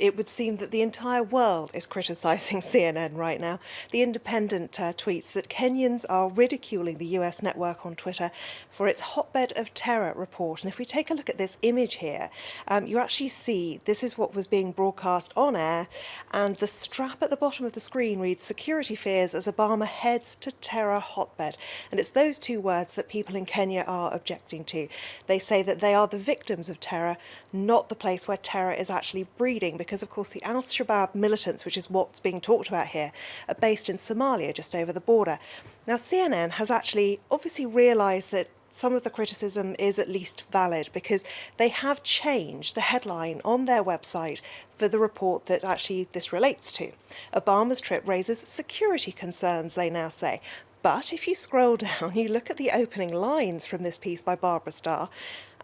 it would seem that the entire world is criticising CNN right now. The Independent tweets that Kenyans are ridiculing the US network on Twitter for its hotbed of terror report. And if we take a look at this image here, you actually see this is what was being broadcast on air, and the strap at the bottom of the screen reads "Security fears as Obama heads to terror hotbed." And it's those two words that people in Kenya are objecting to. They say that they are the victims of terror, not the place where terror is actually breeding, because of course the Al-Shabaab militants, which is what's being talked about here, are based in Somalia, just over the border. Now CNN has actually obviously realised that some of the criticism is at least valid, because they have changed the headline on their website for the report that actually this relates to. Obama's trip raises security concerns, they now say. But if you scroll down, you look at the opening lines from this piece by Barbara Starr,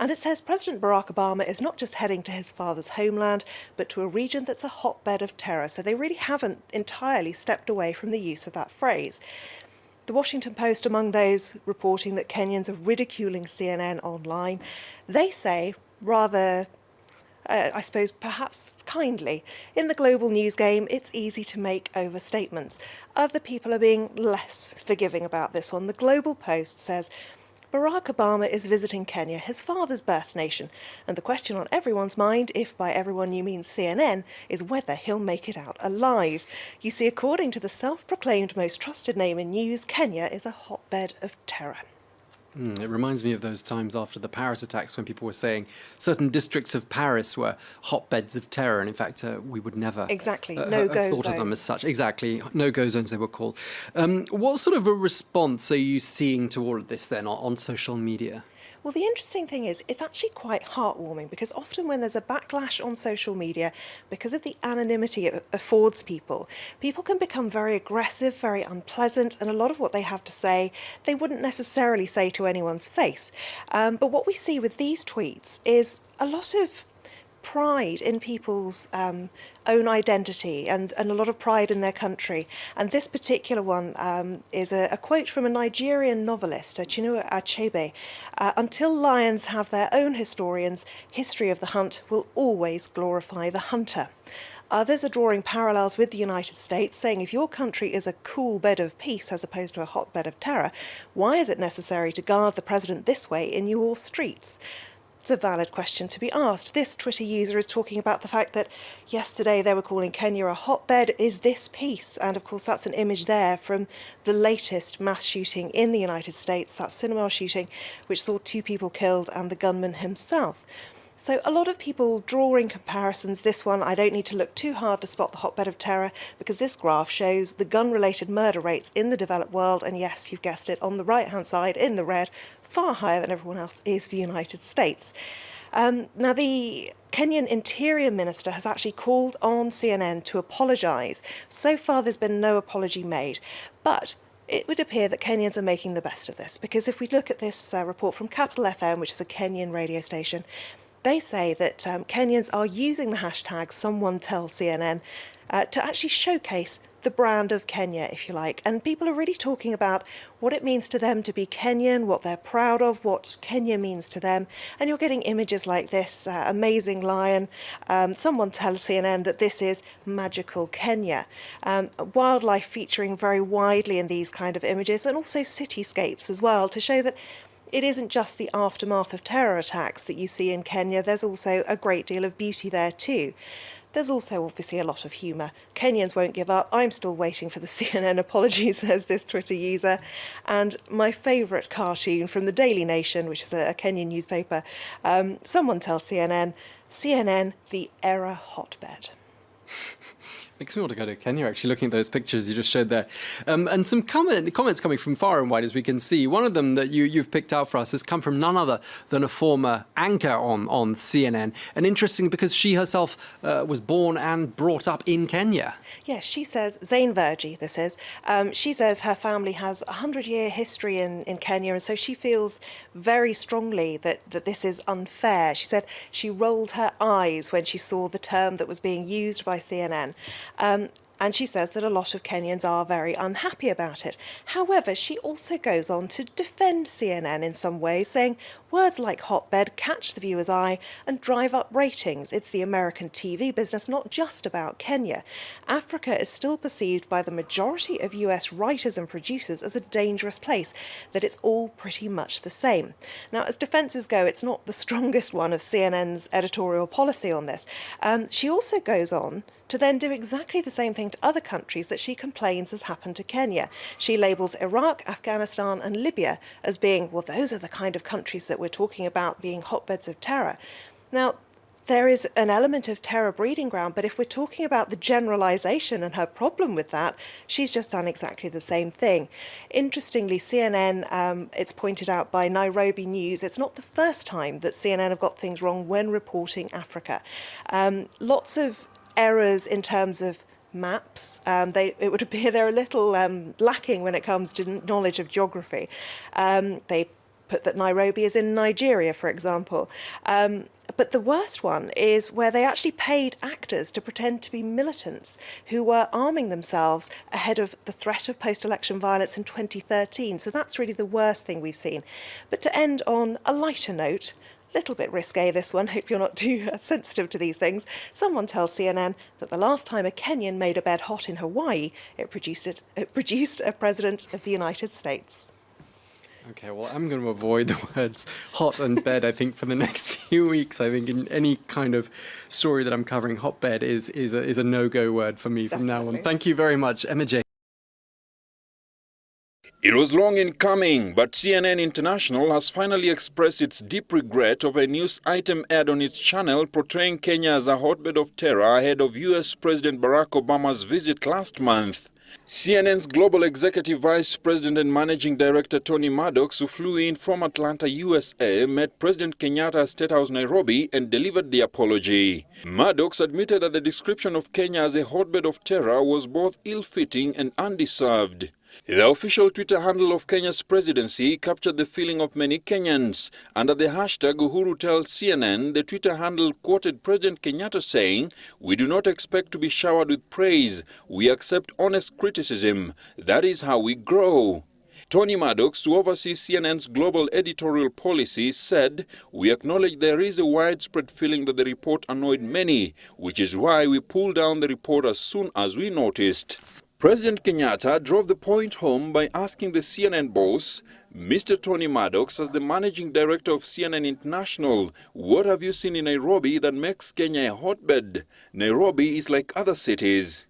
and it says President Barack Obama is not just heading to his father's homeland, but to a region that's a hotbed of terror. So they really haven't entirely stepped away from the use of that phrase. The Washington Post, among those reporting that Kenyans are ridiculing CNN online, they say rather, I suppose, perhaps kindly, in the global news game, it's easy to make overstatements. Other people are being less forgiving about this one. The Global Post says, Barack Obama is visiting Kenya, his father's birth nation, and the question on everyone's mind, if by everyone you mean CNN, is whether he'll make it out alive. You see, according to the self-proclaimed most trusted name in news, Kenya is a hotbed of terror. It reminds me of those times after the Paris attacks when people were saying certain districts of Paris were hotbeds of terror, and in fact we would never exactly have no-go thought zones. of them as such. Exactly, no-go zones they were called. What sort of a response are you seeing to all of this then on social media? Well, the interesting thing is it's actually quite heartwarming, because often when there's a backlash on social media, because of the anonymity it affords people, people can become very aggressive, very unpleasant, and a lot of what they have to say they wouldn't necessarily say to anyone's face. But what we see with these tweets is a lot of pride in people's own identity and a lot of pride in their country. And this particular one is a quote from a Nigerian novelist, Chinua Achebe. Until lions have their own historians, history of the hunt will always glorify the hunter. Others are drawing parallels with the United States, saying if your country is a cool bed of peace as opposed to a hotbed of terror, why is it necessary to guard the president this way in your streets? It's a valid question to be asked. This Twitter user is talking about the fact that yesterday they were calling Kenya a hotbed. Is this peace? And of course that's an image there from the latest mass shooting in the United States, that cinema shooting which saw 2 people killed and the gunman himself. So a lot of people drawing comparisons. This one, I don't need to look too hard to spot the hotbed of terror, because this graph shows the gun-related murder rates in the developed world, and yes, you've guessed it, on the right-hand side in the red, far higher than everyone else, is the United States. Now, the Kenyan Interior Minister has actually called on CNN to apologise. So far, there's been no apology made, but it would appear that Kenyans are making the best of this, because if we look at this report from Capital FM, which is a Kenyan radio station, they say that Kenyans are using the hashtag #SomeoneTellCNN to actually showcase the brand of Kenya, if you like. And people are really talking about what it means to them to be Kenyan, what they're proud of, what Kenya means to them. And you're getting images like this amazing lion. Someone tell CNN that this is magical Kenya. Wildlife featuring very widely in these kind of images, and also cityscapes as well, to show that it isn't just the aftermath of terror attacks that you see in Kenya. There's also a great deal of beauty there too. There's also obviously a lot of humour. Kenyans won't give up. I'm still waiting for the CNN apology, says this Twitter user. And my favourite cartoon from the Daily Nation, which is a Kenyan newspaper, someone tell CNN, CNN, the error hotbed. Makes me want to go to Kenya, actually, looking at those pictures you just showed there. And some comments coming from far and wide, as we can see. One of them that you've picked out for us has come from none other than a former anchor on CNN. And interesting because she herself was born and brought up in Kenya. Yes, she says, Zain Verji, this is, she says her family has a 100-year history in Kenya, and so she feels very strongly that this is unfair. She said she rolled her eyes when she saw the term that was being used by CNN. And she says that a lot of Kenyans are very unhappy about it. However, she also goes on to defend CNN in some ways, saying, Words like hotbed catch the viewer's eye and drive up ratings. It's the American TV business, not just about Kenya. Africa is still perceived by the majority of US writers and producers as a dangerous place, that it's all pretty much the same. Now, as defences go, it's not the strongest one of CNN's editorial policy on this. She also goes on to then do exactly the same thing to other countries that she complains has happened to Kenya. She labels Iraq, Afghanistan and Libya as being, well, those are the kind of countries that we're talking about being hotbeds of terror. Now, there is an element of terror breeding ground, but if we're talking about the generalisation and her problem with that, she's just done exactly the same thing. Interestingly, CNN, it's pointed out by Nairobi News, it's not the first time that CNN have got things wrong when reporting Africa. Lots of errors in terms of maps. It would appear they're a little lacking when it comes to knowledge of geography. They put that Nairobi is in Nigeria, for example. But the worst one is where they actually paid actors to pretend to be militants who were arming themselves ahead of the threat of post-election violence in 2013. So that's really the worst thing we've seen. But to end on a lighter note, little bit risque this one, hope you're not too sensitive to these things. Someone tells CNN that the last time a Kenyan made a bed hot in Hawaii, it produced a president of the United States. Okay, well, I'm going to avoid the words hot and bed, I think, for the next few weeks. I think in any kind of story that I'm covering, hotbed is a no-go word for me from now on. Thank you very much, Emma J. It was long in coming, but CNN International has finally expressed its deep regret of a news item aired on its channel portraying Kenya as a hotbed of terror ahead of US President Barack Obama's visit last month. CNN's Global Executive Vice President and Managing Director Tony Maddox, who flew in from Atlanta, USA, met President Kenyatta at State House, Nairobi, and delivered the apology. Maddox admitted that the description of Kenya as a hotbed of terror was both ill-fitting and undeserved. The official Twitter handle of Kenya's presidency captured the feeling of many Kenyans. Under the hashtag #UhuruTellsCNN, the Twitter handle quoted President Kenyatta saying, "We do not expect to be showered with praise. We accept honest criticism. That is how we grow." Tony Maddox, who oversees CNN's global editorial policy, said, "We acknowledge there is a widespread feeling that the report annoyed many, which is why we pulled down the report as soon as we noticed." President Kenyatta drove the point home by asking the CNN boss, Mr. Tony Maddox, as the managing director of CNN International, "What have you seen in Nairobi that makes Kenya a hotbed? Nairobi is like other cities."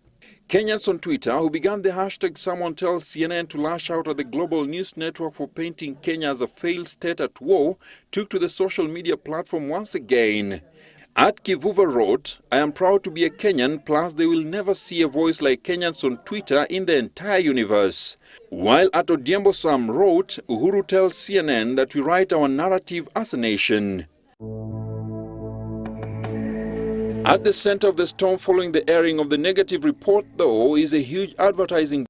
Kenyans on Twitter, who began the hashtag Someone Tell CNN to lash out at the global news network for painting Kenya as a failed state at war, took to the social media platform once again. At Kivuva wrote, "I am proud to be a Kenyan, plus they will never see a voice like Kenyans on Twitter in the entire universe." While at Odiembo Sam wrote, "Uhuru tells CNN that we write our narrative as a nation." At the center of the storm following the airing of the negative report, though, is a huge advertising